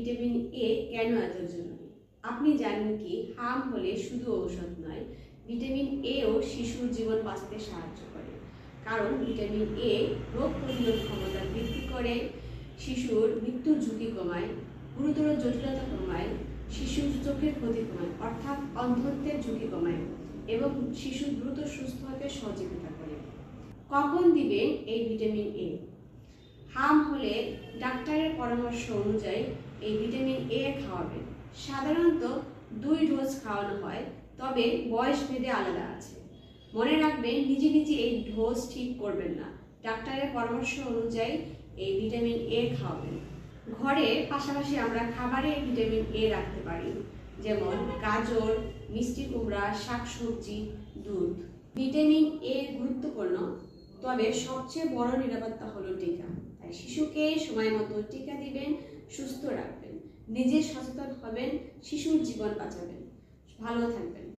Vitamin A কেন এত জরুরি? আপনি জানেন কি, হাম হলে শুধু ঔষধ নয়, ভিটামিন এও শিশুর জীবন বাঁচাতে সাহায্য করে। কারণ ভিটামিন এ রোগ প্রতিরোধ ক্ষমতা বৃদ্ধি করে, শিশুর মৃত্যুর ঝুঁকি কমায়, গুরুতর জটিলতা কমায়, শিশুর চোখের ক্ষতি কমায় অর্থাৎ অন্ধত্বের ঝুঁকি কমায় এবং শিশু দ্রুত সুস্থ হতে সহযোগিতা করে। কখন দিবেন এই ভিটামিন এ? হাম হলে ডাক্তারের পরামর্শ অনুযায়ী এই ভিটামিন এ খাওয়াবেন। সাধারণত 2 ডোজ খাওয়ানো হয়, তবে বয়স ভেদে আলাদা আছে। মনে রাখবেন, নিজে নিজে এই ডোজ ঠিক করবেন না, ডাক্তারের পরামর্শ অনুযায়ী এই ভিটামিন এ খাওয়াবেন। ঘরে পাশাপাশি আমরা খাবারে ভিটামিন এ রাখতে পারি, যেমন গাজর, মিষ্টি কুমড়া, শাকসবজি, দুধ। ভিটামিন এ গুরুত্বপূর্ণ, তবে সবচেয়ে বড় নিরাপত্তা হলো টিকা। তাই শিশুকে সময় মতো টিকা দিবেন, সুস্থ রাখবেন, নিজে সচেতন হবেন, শিশুর জীবন বাঁচাবেন। ভালো থাকবেন।